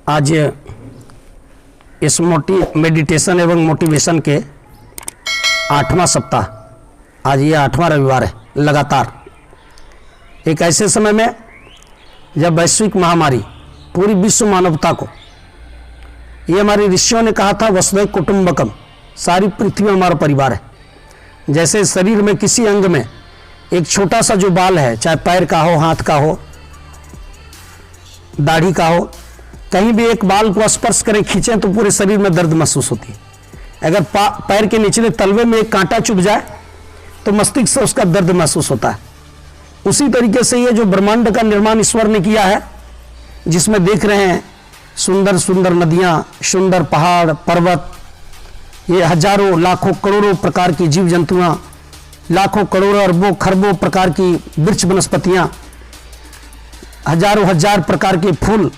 आज इस मेडिटेशन एवं मोटिवेशन के 8वां सप्ताह, आज ये 8वां रविवार है लगातार। एक ऐसे समय में जब वैश्विक महामारी पूरी विश्व मानवता को, ये हमारे ऋषियों ने कहा था वसुधैव कुटुंबकम, सारी पृथ्वी हमारा परिवार है। जैसे शरीर में किसी अंग में एक छोटा सा जो बाल है, चाहे पैर का हो, हाथ का हो, दाढ़ी का हो, कहीं भी एक बाल को स्पर्श करें, खींचें तो पूरे शरीर में दर्द महसूस होती है। अगर पैर के निचले तलवे में एक कांटा चुभ जाए तो मस्तिष्क से उसका दर्द महसूस होता है। उसी तरीके से ये जो ब्रह्मांड का निर्माण ईश्वर ने किया है, जिसमें देख रहे हैं सुंदर सुंदर नदियां, सुंदर पहाड़ पर्वत, ये हजारों लाखों करोड़ों प्रकार की जीव जंतुआं, लाखों करोड़ों अरबों खरबों प्रकार की वृक्ष वनस्पतियां, हजारों हजार प्रकार के फूल,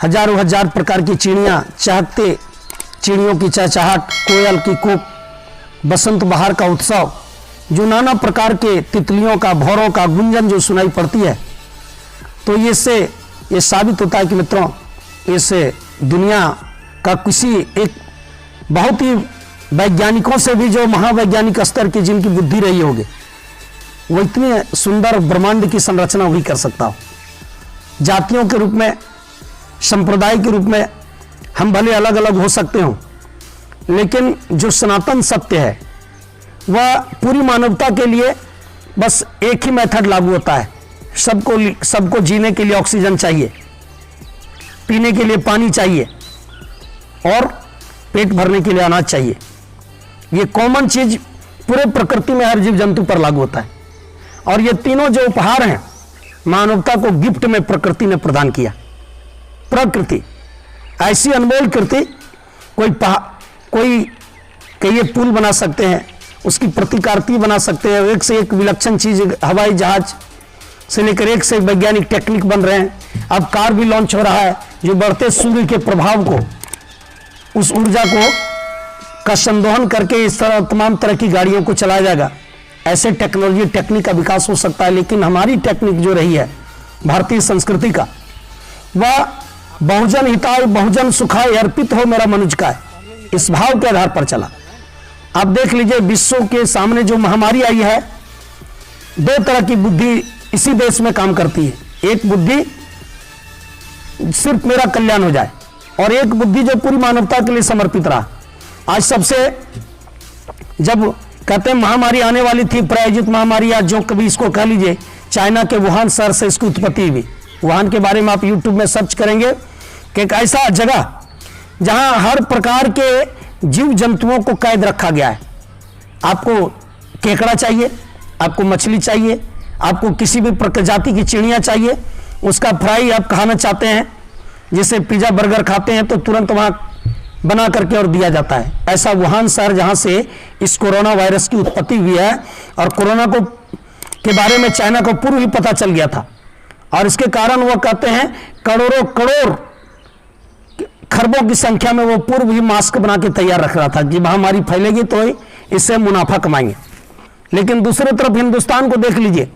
हजारों हजार प्रकार की चिड़ियां चहकते, चिड़ियों की चहचहाट, कोयल की कूक, बसंत बहार का उत्सव, जो नाना प्रकार के तितलियों का, भौरों का गुंजन जो सुनाई पड़ती है, तो ये साबित होता है कि मित्रों, इससे दुनिया का किसी एक बहुत ही वैज्ञानिकों से भी जो महावैज्ञानिक स्तर की जिनकी बुद्धि रही होगी, वो इतने सुंदर ब्रह्मांड की संरचना वही कर सकता हो। जातियों के रूप में, संप्रदाय के रूप में हम भले अलग अलग हो सकते हो, लेकिन जो सनातन सत्य है वह पूरी मानवता के लिए बस एक ही मेथड लागू होता है। सबको जीने के लिए ऑक्सीजन चाहिए, पीने के लिए पानी चाहिए और पेट भरने के लिए अनाज चाहिए। ये कॉमन चीज पूरे प्रकृति में हर जीव जंतु पर लागू होता है। और ये तीनों जो उपहार हैं, मानवता को गिफ्ट में प्रकृति ने प्रदान किया। प्रकृति ऐसी अनमोल कृति, कोई कई पुल बना सकते हैं, उसकी प्रतिकारती बना सकते हैं, एक से एक विलक्षण चीज, हवाई जहाज से लेकर एक से एक वैज्ञानिक टेक्निक बन रहे हैं। अब कार भी लॉन्च हो रहा है जो बढ़ते सूर्य के प्रभाव को, उस ऊर्जा को का संदोहन करके इस तरह तमाम तरह की गाड़ियों को चलाया जाएगा। ऐसे टेक्नोलॉजी टेक्निक का विकास हो सकता है। लेकिन हमारी टेक्निक जो रही है भारतीय संस्कृति का, वह बहुजन हिताय बहुजन सुखाय अर्पित हो मेरा मनुज का है, इस भाव के आधार पर चला। आप देख लीजिए विश्व के सामने जो महामारी आई है, दो तरह की बुद्धि इसी देश में काम करती है। एक बुद्धि सिर्फ मेरा कल्याण हो जाए, और एक बुद्धि जो पूरी मानवता के लिए समर्पित रहा। आज सबसे, जब कहते हैं महामारी आने वाली थी, प्रायोजित महामारी, या जो कभी इसको कह लीजिए, चाइना के वुहान शहर से इसकी उत्पत्ति हुई। वुहान के बारे में आप यूट्यूब में सर्च करेंगे कि एक ऐसा जगह जहां हर प्रकार के जीव जंतुओं को कैद रखा गया है। आपको केकड़ा चाहिए, आपको मछली चाहिए, आपको किसी भी प्रजाति की चिड़िया चाहिए, उसका फ्राई आप खाना चाहते हैं, जैसे पिज्जा बर्गर खाते हैं तो तुरंत वहां बना करके और दिया जाता है। ऐसा वुहान शहर जहां से इस कोरोना वायरस की उत्पत्ति हुई है, और कोरोना के बारे में चाइना को पूर्व ही पता चल गया था, और इसके कारण वो कहते हैं करोड़ों करोड़ खरबों की संख्या में वो पूर्व ही मास्क बना के तैयार रख रहा था कि महामारी फैलेगी तो इससे मुनाफा कमाएंगे। लेकिन दूसरी तरफ हिंदुस्तान को देख लीजिए,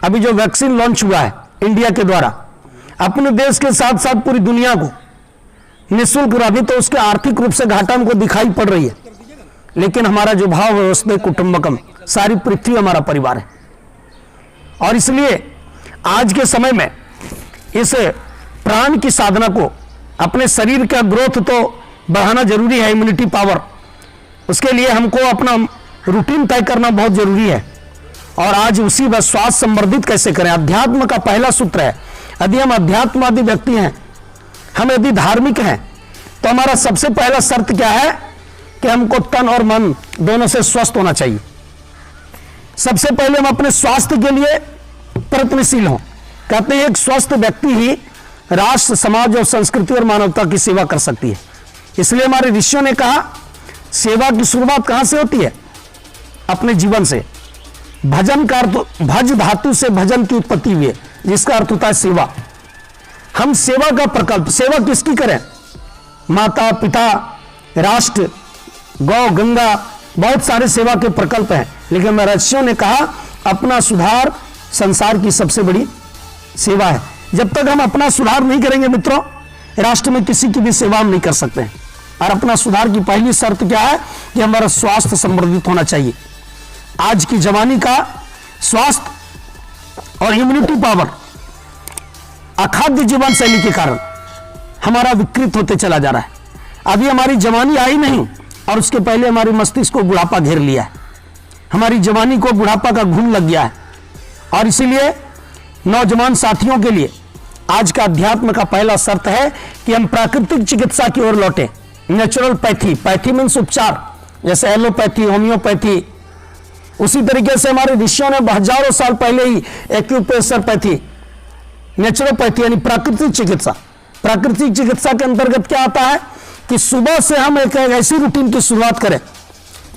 अभी जो वैक्सीन लॉन्च हुआ है इंडिया के द्वारा, अपने देश के साथ साथ पूरी दुनिया को निःशुल्क रहा, भी तो उसके आर्थिक रूप से घाटा हमको दिखाई पड़ रही है। लेकिन हमारा जो भाव है वसुधैव कुटुंबकम, सारी पृथ्वी हमारा परिवार है। और इसलिए आज के समय में इस प्राण की साधना को, अपने शरीर का ग्रोथ तो बढ़ाना जरूरी है, इम्यूनिटी पावर, उसके लिए हमको अपना रूटीन तय करना बहुत जरूरी है। और आज उसी व स्वास्थ्य संवर्धित कैसे करें, अध्यात्म का पहला सूत्र है। यदि हम अध्यात्मवादी व्यक्ति हैं, हम यदि धार्मिक हैं, तो हमारा सबसे पहला शर्त क्या है कि हमको तन और मन दोनों से स्वस्थ होना चाहिए। सबसे पहले हम अपने स्वास्थ्य के लिए प्रयत्नशील हों। कहते हैं एक स्वस्थ व्यक्ति ही राष्ट्र, समाज और संस्कृति और मानवता की सेवा कर सकती है। इसलिए हमारे ऋषियों ने कहा, सेवा की शुरुआत कहां से होती है? अपने जीवन से। भजन का अर्थ, भज धातु से भजन की उत्पत्ति हुई है, जिसका अर्थ होता है सेवा। हम सेवा का प्रकल्प, सेवा किसकी करें? माता पिता, राष्ट्र, गौ गंगा, बहुत सारे सेवा के प्रकल्प हैं। लेकिन महर्षियों ने कहा अपना सुधार संसार की सबसे बड़ी सेवा है। जब तक हम अपना सुधार नहीं करेंगे मित्रों, राष्ट्र में किसी की भी सेवा हम नहीं कर सकते हैं। और अपना सुधार की पहली शर्त क्या है कि हमारा स्वास्थ्य संवर्धित होना चाहिए। आज की जवानी का स्वास्थ्य और इम्यूनिटी पावर अखाद्य जीवन शैली के कारण हमारा विकृत होते चला जा रहा है। अभी हमारी जवानी आई नहीं और उसके पहले हमारे मस्तिष्क को बुढ़ापा घेर लिया है। हमारी जवानी को बुढ़ापा का घुन लग गया है। और इसीलिए नौजवान साथियों के लिए आज का अध्यात्म का पहला शर्त है कि हम प्राकृतिक चिकित्सा की ओर लौटे। नेचुरल पैथी, पैथी मीन्स उपचार, जैसे एलोपैथी, होम्योपैथी। उसी तरीके से हमारे ऋषियों ने हजारों साल पहले ही एक्यूप्रेशर पैथी, नेचुरोपैथी यानी प्राकृतिक चिकित्सा। प्राकृतिक चिकित्सा के अंतर्गत क्या आता है कि सुबह से हम एक ऐसी रूटीन की शुरुआत करें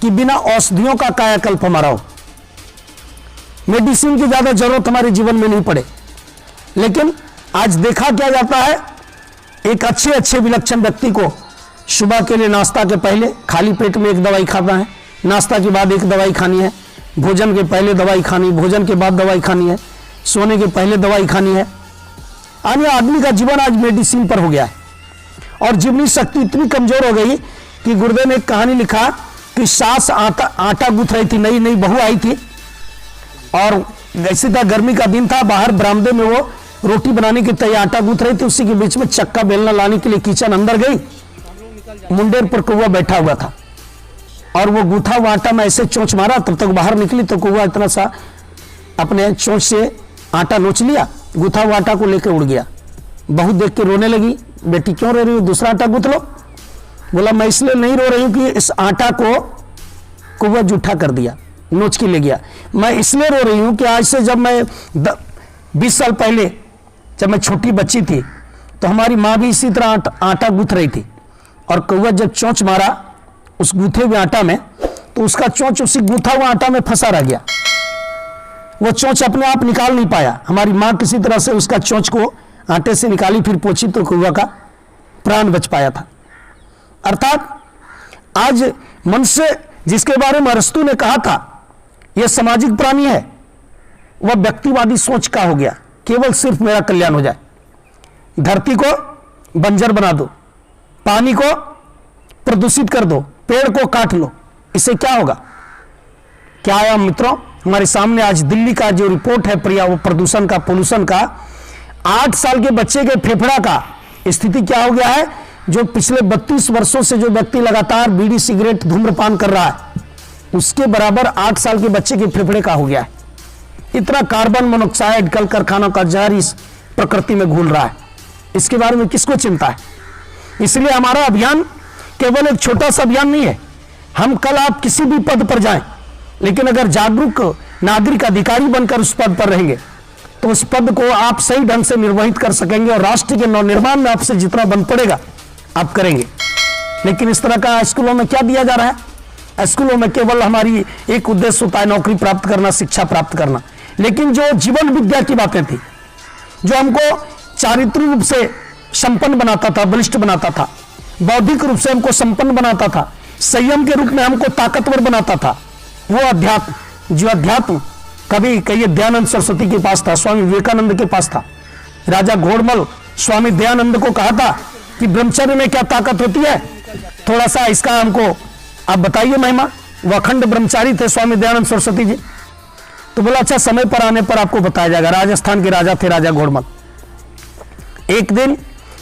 कि बिना औषधियों का कायाकल्प हमारा हो। मेडिसिन की ज्यादा जरूरत हमारे जीवन में नहीं पड़े। लेकिन आज देखा क्या जाता है, एक अच्छे विलक्षण व्यक्ति को सुबह के लिए नाश्ता के पहले खाली पेट में एक दवाई खाता है, नाश्ता के बाद एक दवाई खानी है, भोजन के पहले दवाई खानी, भोजन के बाद दवाई खानी है, सोने के पहले दवाई खानी है। अन्य आदमी का जीवन आज मेडिसिन पर हो गया है और जीवनी शक्ति इतनी कमजोर हो गई कि गुरुदेव ने एक कहानी लिखा कि सास आटा गूंथ रही थी, नई नई बहू आई थी और ऐसी था, गर्मी का दिन था, बाहर बरामदे में वो रोटी बनाने की तैयार आटा गूंथ रही थी। उसी के बीच में चक्का बेलना लाने के लिए किचन अंदर गई, मुंडेर पर कौवा बैठा हुआ था और वो गूथा हुआ आटा में ऐसे चोंच मारा, तब तक बाहर निकली तो कौवा इतना सा अपने चोंच से आटा नोच लिया, गूथा हुआ आटा को लेकर उड़ गया। बहू देख के रोने लगी, बेटी क्यों रो रही हो, दूसरा आटा गूंथ लो। बोला मैं इसलिए नहीं रो रही हूं कि इस आटा को कौवा जूठा कर दिया, नोच के ले गया। मैं इसलिए रो रही हूं कि आज से जब मैं 20 साल पहले जब मैं छोटी बच्ची थी तो हमारी माँ भी इसी तरह आटा गूंथ रही थी और कौवा जब चोंच मारा उस गूथे हुए आटा में तो उसका चोंच उसी गूथा हुआ आटा में फंसा रह गया। वो चोंच अपने आप निकाल नहीं पाया। हमारी माँ किसी तरह से उसका चोंच को आटे से निकाली, फिर पोंछी तो कौवा का प्राण बच पाया था। अर्थात आज मनुष्य जिसके बारे में अरस्तु ने कहा था यह सामाजिक प्राणी है, वह व्यक्तिवादी सोच का हो गया, केवल सिर्फ मेरा कल्याण हो जाए। धरती को बंजर बना दो, पानी को प्रदूषित कर दो, पेड़ को काट लो, इससे क्या होगा? क्या आया मित्रों? हमारे सामने आज दिल्ली का जो रिपोर्ट है प्रदूषण का, पोल्यूशन का, 8 साल के बच्चे के फेफड़ा का स्थिति क्या हो गया है? जो पिछले 32 वर्षों से जो व्यक्ति लगातार बीड़ी सिगरेट धूम्रपान कर रहा है उसके बराबर 8 साल के बच्चे के फेफड़े का हो गया है। इतना कार्बन मोनोऑक्साइड कल कारखानों का जहर इस प्रकृति में घुल रहा है, इसके बारे में किसको चिंता है? इसलिए हमारा अभियान केवल एक छोटा सा अभियान नहीं है। हम कल आप किसी भी पद पर जाएं, लेकिन अगर जागरूक नागरिक अधिकारी बनकर उस पद पर रहेंगे तो उस पद को आप सही ढंग से निर्वहित कर सकेंगे और राष्ट्र के नवनिर्माण में आपसे जितना बन पड़ेगा आप करेंगे। लेकिन इस तरह का स्कूलों में क्या दिया जा रहा है? स्कूलों में केवल हमारी एक उद्देश्य होता है नौकरी प्राप्त करना, शिक्षा प्राप्त करना। लेकिन जो जीवन विद्या की बातें थी, जो हमको चारित्रिक रूप से संपन्न बनाता था, बलिष्ठ बनाता था, बौद्धिक रूप से हमको संपन्न बनाता था, संयम के रूप में हमको ताकतवर बनाता था, वो अध्यात्म, जो अध्यात्म कभी कहिए दयानंद सरस्वती के पास था, स्वामी विवेकानंद के पास था। राजा घोड़मल स्वामी दयानंद को कहा था कि ब्रह्मचर्य में क्या ताकत होती है, थोड़ा सा इसका हमको आप बताइए महिमा। वो अखंड ब्रह्मचारी थे स्वामी दयानंद सरस्वती जी। तो बोला अच्छा समय पर आने पर आपको बताया जाएगा। राजस्थान के राजा थे राजा घोड़मल। एक दिन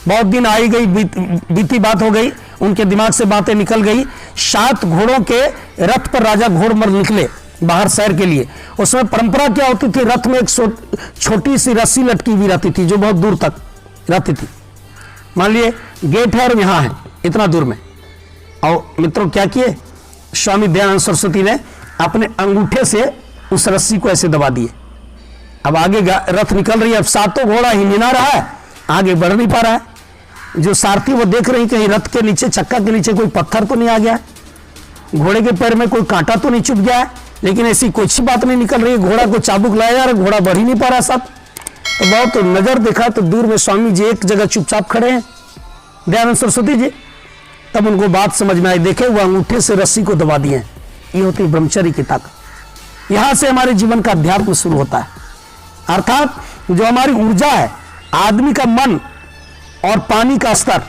बहुत दिन आई गई, बीती बात हो गई, उनके दिमाग से बातें निकल गई। 7 घोड़ों के रथ पर राजा घोड़मल निकले बाहर सैर के लिए। उसमें परंपरा क्या होती थी, रथ में एक छोटी सी रस्सी लटकी हुई रहती थी जो बहुत दूर तक रहती थी। मान लिए गेट है और यहां है इतना दूर में। और मित्रों क्या किए, स्वामी दयानंद सरस्वती ने अपने अंगूठे से उस रस्सी को ऐसे दबा दिए। अब आगे रथ निकल रही है, अब 7 घोड़ा हिमिना रहा है, आगे बढ़ नहीं पा रहा है। जो सारथी वो देख रही कहीं रथ के नीचे, चक्का के नीचे कोई पत्थर तो नहीं आ गया है, घोड़े के पैर में कोई कांटा तो नहीं चुभ गया है। लेकिन ऐसी कोई अच्छी बात नहीं निकल रही है, घोड़ा को चाबुक लाया जा रहा, घोड़ा बढ़ ही नहीं पा रहा साहब। तो बहुत नजर देखा तो दूर में स्वामी जी एक जगह चुपचाप खड़े हैं, दयानंद सरस्वती जी। तब उनको बात समझ में आई, देखे वो अंगूठे से रस्सी को दबा दिए। ये होती ब्रह्मचर्य की ताकत। यहां से हमारे जीवन का अध्यात्म शुरू होता है। अर्थात जो हमारी ऊर्जा है, आदमी का मन और पानी का स्तर,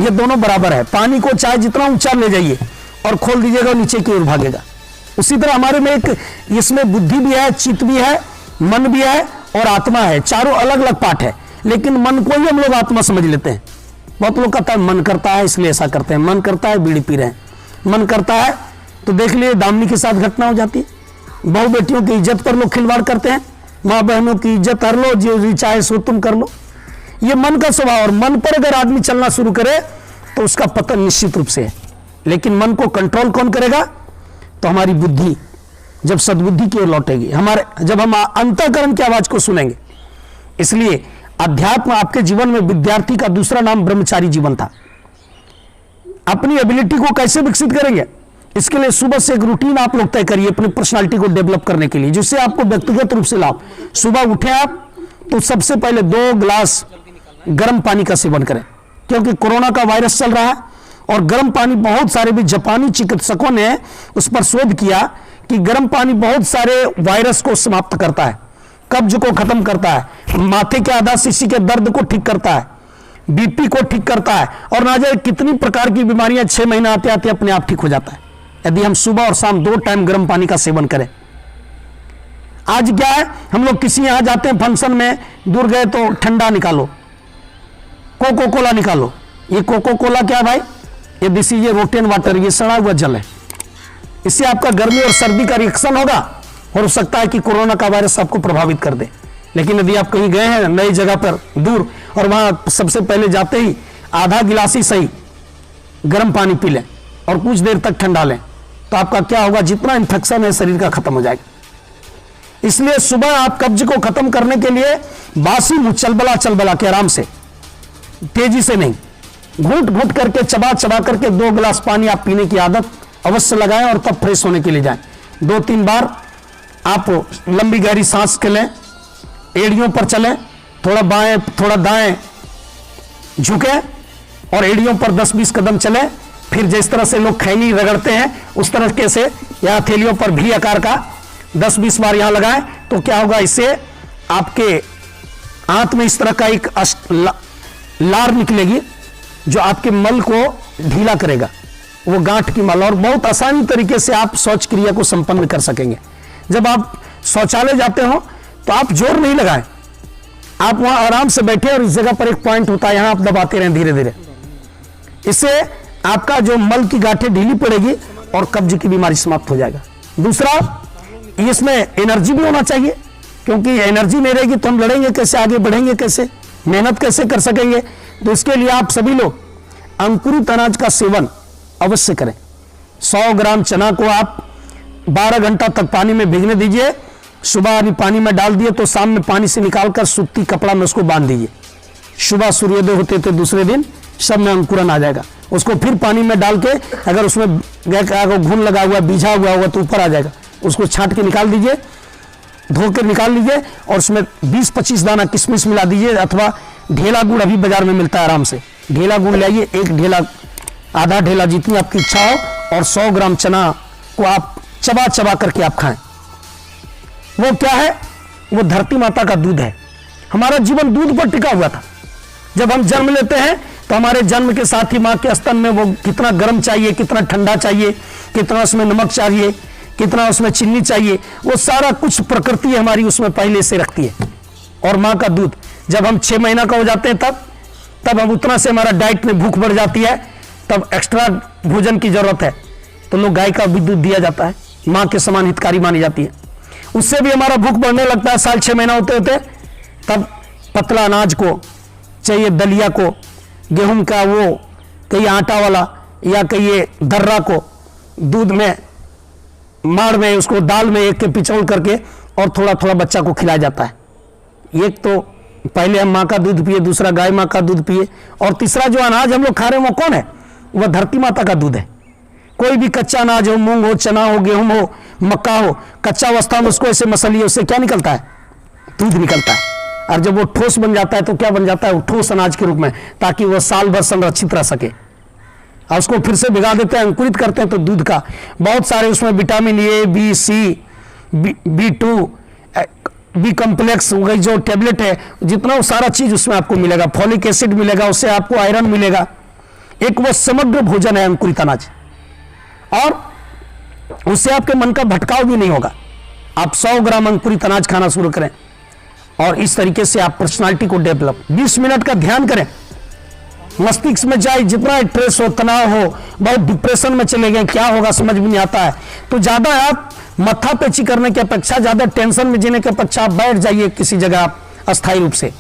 ये दोनों बराबर है। पानी को चाहे जितना ऊंचा ले जाइए और खोल दीजिएगा नीचे की ओर भागेगा। उसी तरह हमारे में एक इसमें बुद्धि भी है, चित्त भी है, मन भी है और आत्मा है। चारों अलग अलग पार्ट है, लेकिन मन को ही हम लोग आत्मा समझ लेते हैं। बहुत लोग कहता है मन करता है इसलिए ऐसा करते हैं, मन करता है बीड़ी पी रहे हैं, मन करता है तो देख लिए दामिनी के साथ घटना हो जाती है। बहू बेटियों की इज्जत पर लोग खिलवाड़ करते हैं, माँ बहनों की इज्जत हर लो, जो चाहे सो तुम कर लो। ये मन का स्वभाव, और मन पर अगर आदमी चलना शुरू करे तो उसका पतन निश्चित रूप से है। लेकिन मन को कंट्रोल कौन करेगा? तो हमारी बुद्धि जब सद्बुद्धि की ओर लौटेगी, हमारे जब हम अंतःकरण की आवाज को सुनेंगे। इसलिए अध्यात्म आपके जीवन में विद्यार्थी का दूसरा नाम ब्रह्मचारी जीवन था। अपनी एबिलिटी को कैसे विकसित करेंगे? इसके लिए सुबह से एक रूटीन आप लोग तय करिए अपनी पर्सनालिटी को डेवलप करने के लिए, जिससे आपको व्यक्तिगत रूप से लाभ। सुबह उठे आप तो सबसे पहले 2 गिलास गर्म पानी का सेवन करें, क्योंकि कोरोना का वायरस चल रहा है और गर्म पानी, बहुत सारे भी जापानी चिकित्सकों ने उस पर शोध किया कि गर्म पानी बहुत सारे वायरस को समाप्त करता है, कब्ज को खत्म करता है, माथे के आधा शीशी के दर्द को ठीक करता है, बीपी को ठीक करता है, और ना जाए कितनी प्रकार की बीमारियां 6 महीना आते आते अपने आप ठीक हो जाता है, यदि हम सुबह और शाम 2 टाइम गर्म पानी का सेवन करें। आज क्या है, हम लोग किसी यहां जाते हैं फंक्शन में, दूर गए तो ठंडा निकालो, कोको कोला निकालो। ये कोको कोला क्या भाई? ये दिस इज रोटेन वाटर, ये सड़ा हुआ जल है। इससे आपका गर्मी और सर्दी का रिएक्शन होगा और हो सकता है कि कोरोना का वायरस आपको प्रभावित कर दे। लेकिन यदि आप कहीं गए हैं नई जगह पर दूर, और वहां सबसे पहले जाते ही आधा गिलास ही सही गर्म पानी पी लें और कुछ देर तक ठंडा लें, तो आपका क्या होगा, जितना इन्फेक्शन है शरीर का खत्म हो जाएगा। इसलिए सुबह आप कब्ज को खत्म करने के लिए बासी मुंह चलबला के आराम से, तेजी से नहीं, घूट घूट करके चबा चबा करके 2 गिलास पानी आप पीने की आदत अवश्य लगाएं और तब फ्रेश होने के लिए जाएं। 2-3 बार आप लंबी गहरी सांस के लें, एड़ियों पर चलें, थोड़ा बाएं थोड़ा दाएं झुके और एड़ियों पर 10-20 कदम चलें। फिर जिस तरह से लोग खैनी रगड़ते हैं उस तरीके से या हथेलियों पर भी आकार का 10-20 बार यहां लगाएं, तो क्या होगा, इससे आपके आंत में इस तरह का एक लार निकलेगी जो आपके मल को ढीला करेगा, वो गांठ की मल, और बहुत आसानी तरीके से आप शौच क्रिया को संपन्न कर सकेंगे। जब आप शौचालय जाते हो तो आप जोर नहीं लगाएं, आप वहां आराम से बैठे और इस जगह पर एक पॉइंट होता है, यहां आप दबाते रहें धीरे धीरे। इससे आपका जो मल की गांठें ढीली पड़ेगी और कब्ज की बीमारी समाप्त हो जाएगा। दूसरा, इसमें एनर्जी भी होना चाहिए, क्योंकि एनर्जी नहीं रहेगी तो हम लड़ेंगे कैसे, आगे बढ़ेंगे कैसे, मेहनत कैसे कर सकेंगे। तो इसके लिए आप सभी लोग अंकुरित अनाज का सेवन अवश्य करें। 100 ग्राम चना को आप 12 घंटा तक पानी में भिगने दीजिए, सुबह पानी में डाल दिए तो शाम में पानी से निकालकर सूती कपड़ा में उसको बांध दीजिए। सुबह सूर्योदय होते तो दूसरे दिन सब में अंकुरन आ जाएगा। उसको फिर पानी में डाल के, अगर उसमें घुन लगा हुआ बीझा हुआ होगा तो ऊपर आ जाएगा, उसको छांट के निकाल दीजिए, धो कर निकाल लीजिए और उसमें 20-25 दाना किशमिश मिला दीजिए, अथवा ढेला गुड़ अभी बाजार में मिलता है, आराम से ढेला गुड़ लाइए, 1 ढेला, आधा ढेला, जितनी आपकी इच्छा हो, और 100 ग्राम चना को आप चबा चबा करके आप खाएं। वो क्या है, वो धरती माता का दूध है। हमारा जीवन दूध पर टिका हुआ था। जब हम जन्म लेते हैं तो हमारे जन्म के साथ ही माँ के स्तन में वो कितना गर्म चाहिए, कितना ठंडा चाहिए, कितना उसमें नमक चाहिए, कितना उसमें चीनी चाहिए, वो सारा कुछ प्रकृति हमारी उसमें पहले से रखती है। और माँ का दूध जब हम 6 महीना का हो जाते हैं तब हम उतना से हमारा डाइट में भूख बढ़ जाती है, तब एक्स्ट्रा भोजन की जरूरत है, तो लोग गाय का भी दूध दिया जाता है, माँ के समान हितकारी मानी जाती है। उससे भी हमारा भूख बढ़ने लगता है 6.5 महीना होते होते, तब पतला अनाज को चाहिए, दलिया को, गेहूं का वो कहीं आटा वाला या कहीं दर्रा को दूध में माड़ में उसको दाल में एक के पिचौल करके और थोड़ा थोड़ा बच्चा को खिलाया जाता है। एक तो पहले हम माँ का दूध पिए, दूसरा गाय माँ का दूध पिए, और तीसरा जो अनाज हम लोग खा रहे हैं वो कौन है, वह धरती माता का दूध है। कोई भी कच्चा अनाज हो, मूंग हो, चना हो, गेहूं हो, मक्का हो, कच्चा अवस्था में उसको ऐसे मसलिए, उससे क्या निकलता है, दूध निकलता है। और जब वो ठोस बन जाता है तो क्या बन जाता है, वो ठोस अनाज के रूप में, ताकि वह साल भर संरक्षित रह सके। और उसको फिर से भिगा देते हैं, अंकुरित करते हैं, तो दूध का बहुत सारे उसमें vitamin A, B, C, B2 B complex हो गई जो टेबलेट है, जितना वो सारा चीज उसमें आपको मिलेगा, फॉलिक एसिड मिलेगा, उससे आपको आयरन मिलेगा। एक वो समग्र भोजन है अंकुरित अनाज, और उससे आपके मन का भटकाव भी नहीं होगा। आप 100 ग्राम अंकुरित अनाज खाना शुरू करें और इस तरीके से आप पर्सनालिटी को डेवलप। 20 मिनट का ध्यान करें, मस्तिष्क में जाए जितना स्ट्रेस हो, तनाव हो, बहुत डिप्रेशन में चले गए, क्या होगा समझ में नहीं आता है, तो ज्यादा आप मत्था पेची करने की अपेक्षा, ज्यादा टेंशन में जीने की अपेक्षा आप बैठ जाइए किसी जगह आप अस्थायी रूप से,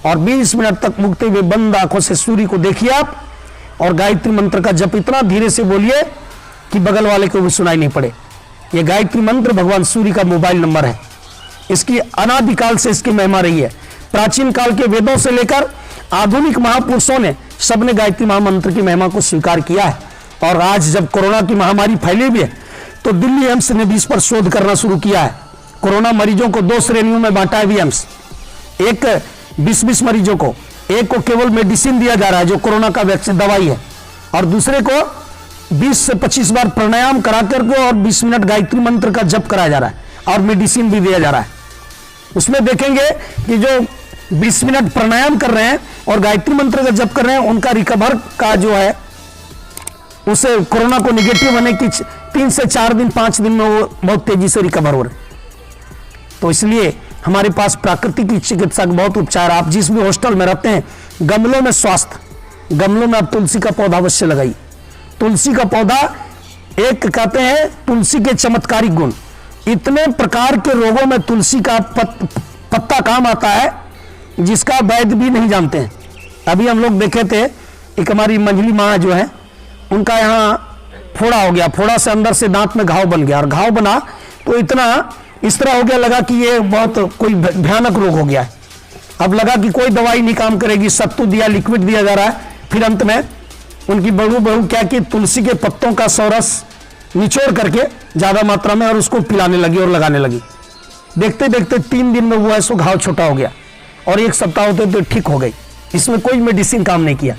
और 20 मिनट तक मुकते हुए बंद आंखों से सूर्य को देखिए आप, और गायत्री मंत्र का जप इतना धीरे से बोलिए कि बगल वाले को भी सुनाई नहीं पड़े। यह गायत्री मंत्र भगवान सूर्य का मोबाइल नंबर है। इसकी अनादिकाल से इसकी महिमा रही है। प्राचीन काल के वेदों से लेकर आधुनिक महापुरुषों ने सबने गायत्री महामंत्र की महिमा को स्वीकार किया है। और आज जब कोरोना की महामारी फैली हुई है तो दिल्ली एम्स ने भी इस पर शोध करना शुरू किया है। कोरोना मरीजों को 2 श्रेणियों में बांटा है एम्स। एक 20-20 मरीजों को, एक को केवल मेडिसिन दिया जा रहा है जो कोरोना का वैक्सीन दवाई है, और दूसरे को 20 से 25 बार प्राणायाम करा करके और 20 मिनट गायत्री मंत्र का जप कराया जा रहा है और मेडिसिन भी दिया जा रहा है। उसमें देखेंगे कि जो 20 मिनट प्राणायाम कर रहे हैं और गायत्री मंत्र का जप कर रहे हैं, उनका रिकवर का जो है उसे कोरोना को निगेटिव होने की 3 से 4 दिन 5 दिन में वो बहुत तेजी से रिकवर हो रहे। तो इसलिए हमारे पास प्राकृतिक चिकित्सा के बहुत उपचार। आप जिस भी हॉस्टल में रहते हैं, गमलों में स्वास्थ्य, गमलों में आप तुलसी का पौधा अवश्य लगाइए। तुलसी का पौधा, एक कहते हैं तुलसी के चमत्कारिक गुण, इतने प्रकार के रोगों में तुलसी का पत्ता काम आता है जिसका वैद्य भी नहीं जानते हैं। अभी हम लोग देखे थे, एक हमारी मंझली माँ जो है, उनका यहाँ फोड़ा हो गया, फोड़ा से अंदर से दांत में घाव बन गया, और घाव बना तो इतना इस तरह हो गया, लगा कि ये बहुत कोई भयानक रोग हो गया है। अब लगा कि कोई दवाई नहीं काम करेगी, सत्तू दिया, लिक्विड दिया जा रहा है। फिर अंत में उनकी बहू क्या कि तुलसी के पत्तों का सौरस निचोड़ करके ज्यादा मात्रा में और उसको पिलाने लगी और लगाने लगी। देखते देखते 3 दिन में वो ऐसा घाव छोटा हो गया और 1 सप्ताह होते तो ठीक हो गई। इसमें कोई मेडिसिन काम नहीं किया।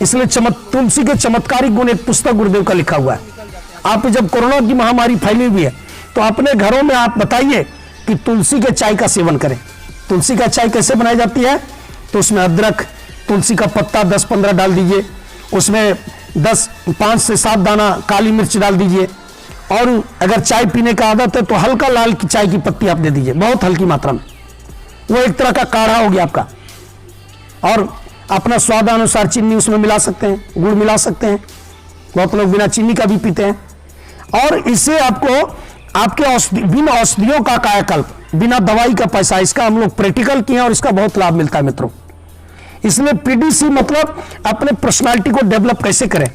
इसलिए तुलसी के चमत्कारिक गुण, एक पुस्तक गुरुदेव का लिखा हुआ है। आप जब कोरोना की महामारी फैली हुई है तो अपने घरों में आप बताइए कि तुलसी के चाय का सेवन करें। तुलसी का चाय कैसे बनाई जाती है? तो उसमें अदरक, तुलसी का पत्ता 10-15 डाल दीजिए, उसमें 5 से 7 दाना काली मिर्च डाल दीजिए, और अगर चाय पीने का आदत है तो हल्का लाल की चाय की पत्ती आप दे दीजिए, बहुत हल्की मात्रा में। वो एक तरह का काढ़ा हो गया आपका। और अपना स्वादानुसार चीनी उसमें मिला सकते हैं, गुड़ मिला सकते हैं, बहुत लोग बिना चीनी का भी पीते हैं। और इससे आपको आपके बिना औषधियों का कायाकल्प, बिना दवाई का पैसा, इसका हम लोग प्रैक्टिकल किए और इसका बहुत लाभ मिलता है मित्रों। इसलिए पीडीसी मतलब अपने पर्सनालिटी को डेवलप कैसे करें,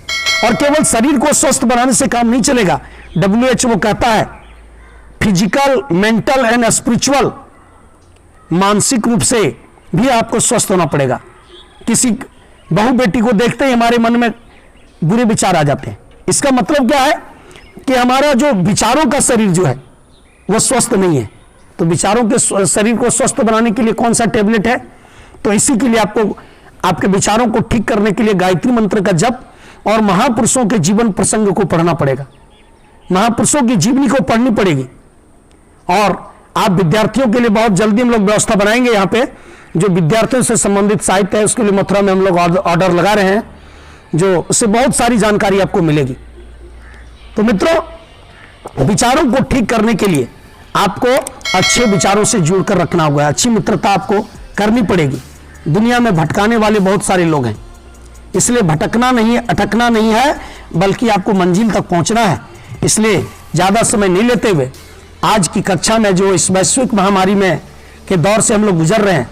और केवल शरीर को स्वस्थ बनाने से काम नहीं चलेगा। WHO कहता है फिजिकल, मेंटल एंड स्पिरिचुअल, मानसिक रूप से भी आपको स्वस्थ होना पड़ेगा। किसी बहू बेटी को देखते ही हमारे मन में बुरे विचार आ जाते हैं। इसका मतलब क्या है कि हमारा जो विचारों का शरीर जो है वो स्वस्थ नहीं है। तो विचारों के शरीर को स्वस्थ बनाने के लिए कौन सा टेबलेट है? तो इसी के लिए आपको आपके विचारों को ठीक करने के लिए गायत्री मंत्र का जप और महापुरुषों के जीवन प्रसंग को पढ़ना पड़ेगा, महापुरुषों की जीवनी को पढ़नी पड़ेगी। और आप विद्यार्थियों के लिए बहुत जल्दी हम लोग व्यवस्था बनाएंगे। यहाँ पे जो विद्यार्थियों से संबंधित साहित्य है उसके लिए मथुरा में हम लोग ऑर्डर लगा रहे हैं, जो उससे बहुत सारी जानकारी आपको मिलेगी। तो मित्रों, विचारों को ठीक करने के लिए आपको अच्छे विचारों से जुड़कर रखना होगा, अच्छी मित्रता आपको करनी पड़ेगी। दुनिया में भटकाने वाले बहुत सारे लोग हैं, इसलिए भटकना नहीं, अटकना नहीं है, बल्कि आपको मंजिल तक पहुंचना है। इसलिए ज्यादा समय नहीं लेते हुए आज की कक्षा में जो इस वैश्विक महामारी में के दौर से हम लोग गुजर रहे हैं,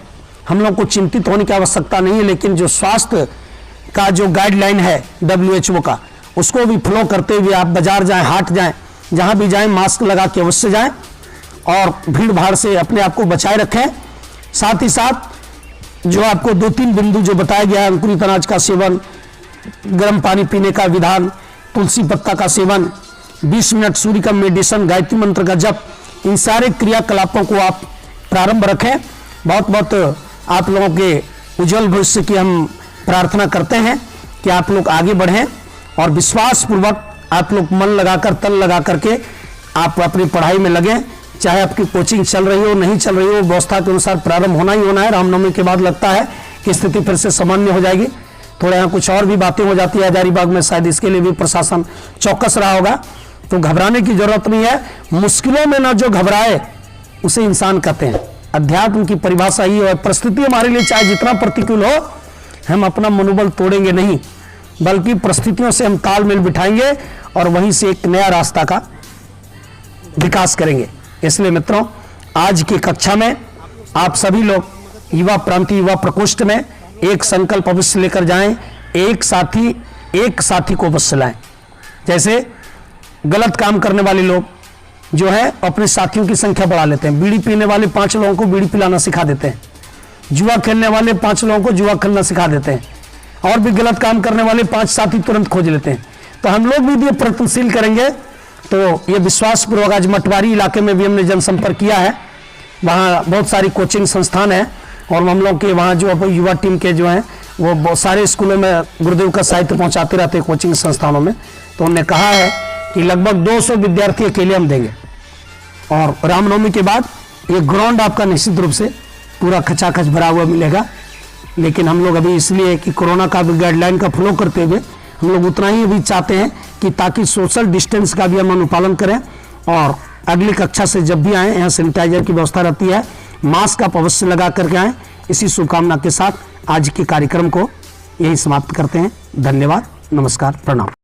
हम लोग को चिंतित होने की आवश्यकता नहीं है, लेकिन जो स्वास्थ्य का जो गाइडलाइन है WHO का, उसको भी फॉलो करते हुए आप बाजार जाएं, हाट जाएं, जहां भी जाएं मास्क लगा के अवश्य जाएं और भीड़ भाड़ से अपने आप को बचाए रखें। साथ ही साथ जो आपको 2-3 बिंदु जो बताया गया है, अंकुरित अनाज का सेवन, गर्म पानी पीने का विधान, तुलसी पत्ता का सेवन, 20 मिनट सूर्य का मेडिटेशन, गायत्री मंत्र का जप, इन सारे क्रियाकलापों को आप प्रारंभ रखें। बहुत बहुत आप लोगों के उज्जवल भविष्य की हम प्रार्थना करते हैं कि आप लोग आगे बढ़ें और विश्वास पूर्वक आप लोग मन लगाकर, तन लगा करके आप अपनी पढ़ाई में लगें। चाहे आपकी कोचिंग चल रही हो नहीं चल रही हो, व्यवस्था के अनुसार प्रारंभ होना ही होना है। रामनवमी के बाद लगता है कि स्थिति फिर से सामान्य हो जाएगी। थोड़ा यहाँ कुछ और भी बातें हो जाती है हजारीबाग में, शायद इसके लिए भी प्रशासन चौकस रहा होगा, तो घबराने की जरूरत नहीं है। मुश्किलों में ना जो घबराए उसे इंसान कहते हैं। अध्यात्म की परिभाषा ही है, परिस्थिति हमारे लिए चाहे जितना प्रतिकूल हो, हम अपना मनोबल तोड़ेंगे नहीं, बल्कि परिस्थितियों से हम तालमेल बिठाएंगे और वहीं से एक नया रास्ता का विकास करेंगे। इसलिए मित्रों, आज की कक्षा में आप सभी लोग युवा प्रांति युवा प्रकोष्ठ में एक संकल्प अवश्य लेकर जाएं, एक साथी को अवश्य लाएं। जैसे गलत काम करने वाले लोग जो है अपने साथियों की संख्या बढ़ा लेते हैं। बीड़ी पीने वाले 5 लोगों को बीड़ी पिलाना सिखा देते हैं, जुआ खेलने वाले 5 लोगों को जुआ खेलना सिखा देते हैं, और भी गलत काम करने वाले 5 साथी तुरंत खोज लेते हैं। तो हम लोग भी ये प्रयत्नशील करेंगे। तो ये विश्वासपूर्वक आज मटवारी इलाके में भी हमने जनसंपर्क किया है, वहाँ बहुत सारी कोचिंग संस्थान है और हम लोग के वहाँ जो युवा टीम के जो हैं वो बहुत सारे स्कूलों में गुरुदेव का साहित्य पहुँचाते रहते हैं कोचिंग संस्थानों में। तो उन्होंने कहा है कि लगभग 200 विद्यार्थी के लिए हम देंगे, और रामनवमी के बाद ये ग्राउंड आपका निश्चित रूप से पूरा खचाखच भरा हुआ मिलेगा। लेकिन हम लोग अभी इसलिए कि कोरोना का भी गाइडलाइन का फॉलो करते हुए हम लोग उतना ही अभी चाहते हैं कि ताकि सोशल डिस्टेंस का भी हम अनुपालन करें, और अगली कक्षा से जब भी आएँ यहाँ सैनिटाइजर की व्यवस्था रहती है, मास्क आप अवश्य लगा करके आएँ। इसी शुभकामना के साथ आज के कार्यक्रम को यही समाप्त करते हैं। धन्यवाद, नमस्कार, प्रणाम।